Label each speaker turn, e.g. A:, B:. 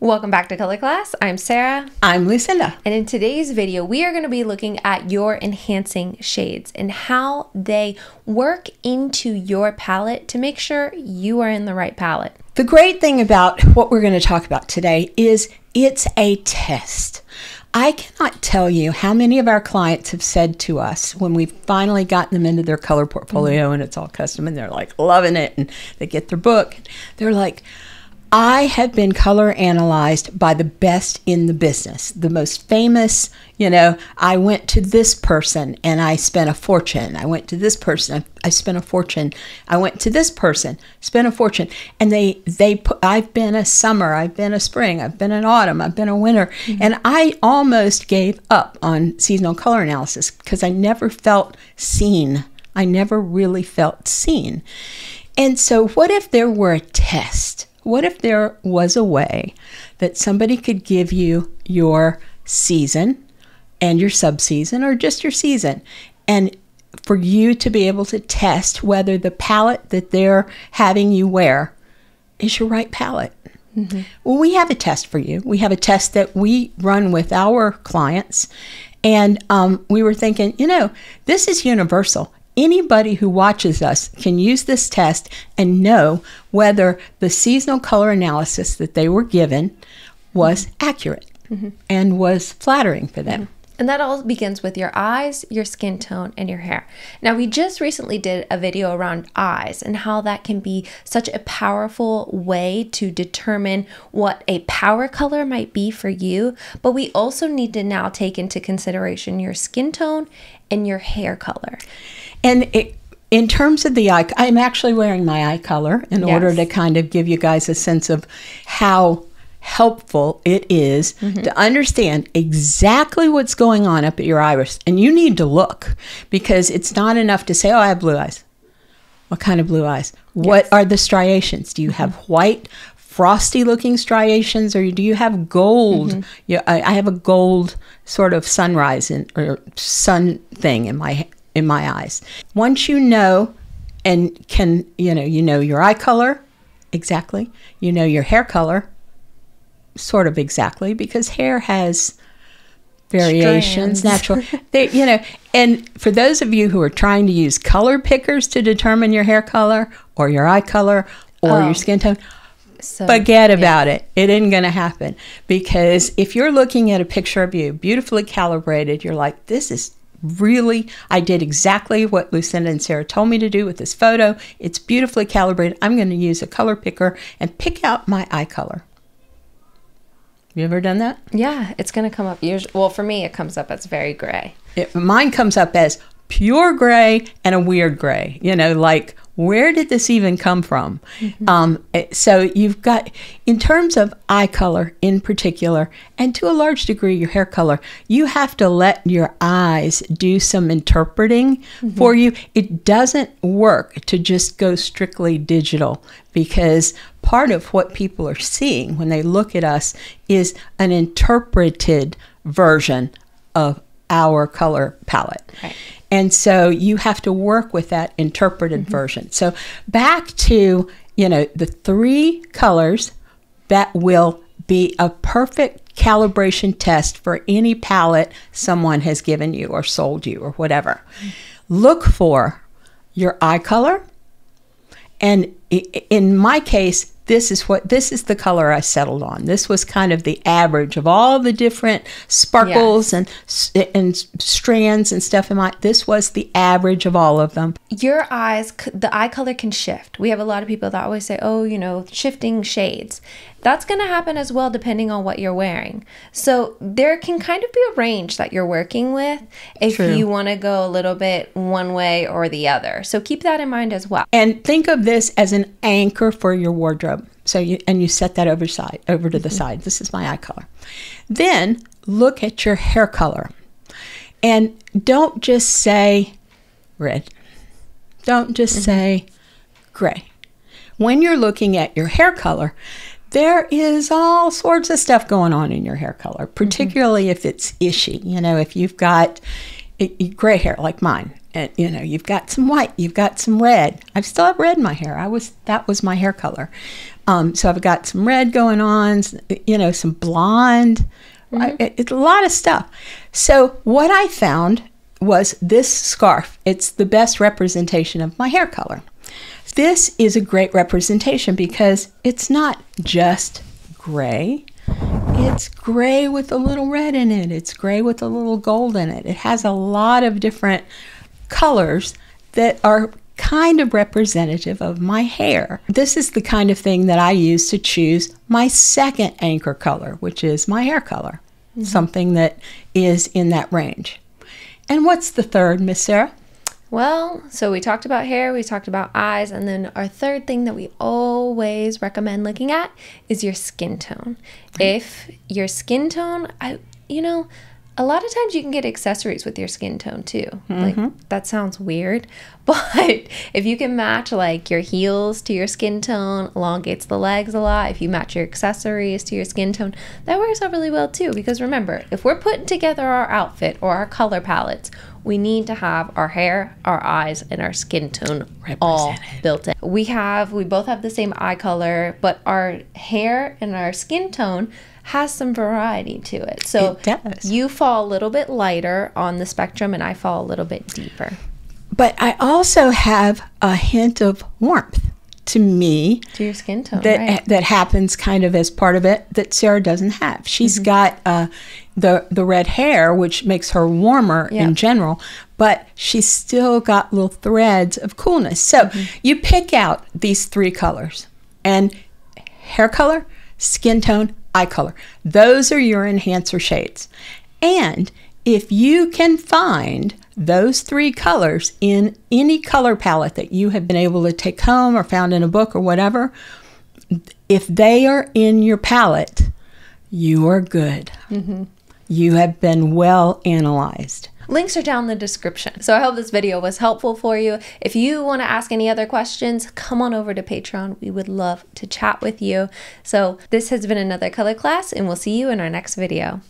A: Welcome back to Color Class. I'm Sarah.
B: I'm Lucinda.
A: And in today's video, we are going to be looking at your enhancing shades and how they work into your palette to make sure you are in the right palette.
B: The great thing about what we're going to talk about today is it's a test. I cannot tell you how many of our clients have said to us when we've finally gotten them into their color portfolio and it's all custom and they're like loving it and they get their book. They're like, I have been color analyzed by the best in the business, the most famous. I went to this person and I spent a fortune. I went to this person, I spent a fortune. I went to this person, spent a fortune. And I've been a summer, I've been a spring, I've been an autumn, I've been a winter. Mm-hmm. And I almost gave up on seasonal color analysis because I never felt seen. I never really felt seen. And so what if there were a test? What if there was a way that somebody could give you your season and your subseason or just your season, and for you to be able to test whether the palette that they're having you wear is your right palette? Mm-hmm. Well, we have a test for you. We have a test that we run with our clients, and we were thinking, this is universal. Anybody who watches us can use this test and know whether the seasonal color analysis that they were given was accurate and was flattering for them.
A: And that all begins with your eyes, your skin tone, and your hair. Now, we just recently did a video around eyes and how that can be such a powerful way to determine what a power color might be for you. But we also need to now take into consideration your skin tone and your hair color.
B: And in terms of the eye, I'm actually wearing my eye color in order to kind of give you guys a sense of how helpful it is to understand exactly what's going on up at your iris. And you need to look, because it's not enough to say, oh, I have blue eyes. What kind of blue eyes? What are the striations? Do you have white, frosty looking striations, or do you have gold? I have a gold sort of sunrise or sun thing in my eyes. Once you know and can, you know your eye color exactly, you know your hair color sort of exactly, because hair has variations, natural. And for those of you who are trying to use color pickers to determine your hair color or your eye color or your skin tone, forget about it. It isn't going to happen, because if you're looking at a picture of you beautifully calibrated, you're like, this is really, I did exactly what Lucinda and Sarah told me to do with this photo. It's beautifully calibrated. I'm going to use a color picker and pick out my eye color. You ever done that?
A: Yeah, it's going to come up usually. Well, for me, it comes up as very gray.
B: Mine comes up as pure gray and a weird gray. Like, where did this even come from? So you've got, in terms of eye color in particular, and to a large degree your hair color, you have to let your eyes do some interpreting for you. It doesn't work to just go strictly digital, because part of what people are seeing when they look at us is an interpreted version of our color palette. Right. And so you have to work with that interpreted version. So back to, the three colors that will be a perfect calibration test for any palette someone has given you or sold you or whatever. Look for your eye color. And in my case, this is the color I settled on. This was kind of the average of all the different sparkles and strands and stuff this was the average of all of them.
A: Your eyes, the eye color can shift. We have a lot of people that always say, oh, shifting shades. That's going to happen as well depending on what you're wearing. So there can kind of be a range that you're working with if you want to go a little bit one way or the other. So keep that in mind as well.
B: And think of this as an anchor for your wardrobe. So you set that over to the side. This is my eye color. Then look at your hair color. And don't just say red. Don't just say gray. When you're looking at your hair color, there is all sorts of stuff going on in your hair color, particularly if it's ishy. If you've got gray hair like mine. And, you know, you've got some white, you've got some red. I still have red in my hair. That was my hair color. So I've got some red going on, you know, some blonde. It's a lot of stuff. So what I found was this scarf. It's the best representation of my hair color. This is a great representation because it's not just gray. It's gray with a little red in it. It's gray with a little gold in it. It has a lot of different colors that are kind of representative of my hair. This is the kind of thing that I use to choose my second anchor color, which is my hair color, something that is in that range. And what's the third, Miss Sarah?
A: Well, so we talked about hair, we talked about eyes, and then our third thing that we always recommend looking at is your skin tone. If your skin tone, you know, a lot of times you can get accessories with your skin tone too. Like, that sounds weird, but if you can match like your heels to your skin tone, elongates the legs a lot. If you match your accessories to your skin tone, that works out really well too. Because remember, if we're putting together our outfit or our color palettes, we need to have our hair, our eyes, and our skin tone all built in. We both have the same eye color, but our hair and our skin tone has some variety to it. So
B: it does.
A: You fall a little bit lighter on the spectrum and I fall a little bit deeper.
B: But I also have a hint of warmth to me.
A: To your skin tone,
B: that happens kind of as part of it that Sarah doesn't have. She's got the red hair, which makes her warmer in general, but she's still got little threads of coolness. So you pick out these three colors, and hair color, skin tone, eye color. Those are your enhancer shades. And if you can find those three colors in any color palette that you have been able to take home or found in a book or whatever, if they are in your palette, you are good. You have been well analyzed.
A: Links are down in the description. So I hope this video was helpful for you. If you want to ask any other questions, come on over to Patreon. We would love to chat with you. So this has been another color class, and we'll see you in our next video.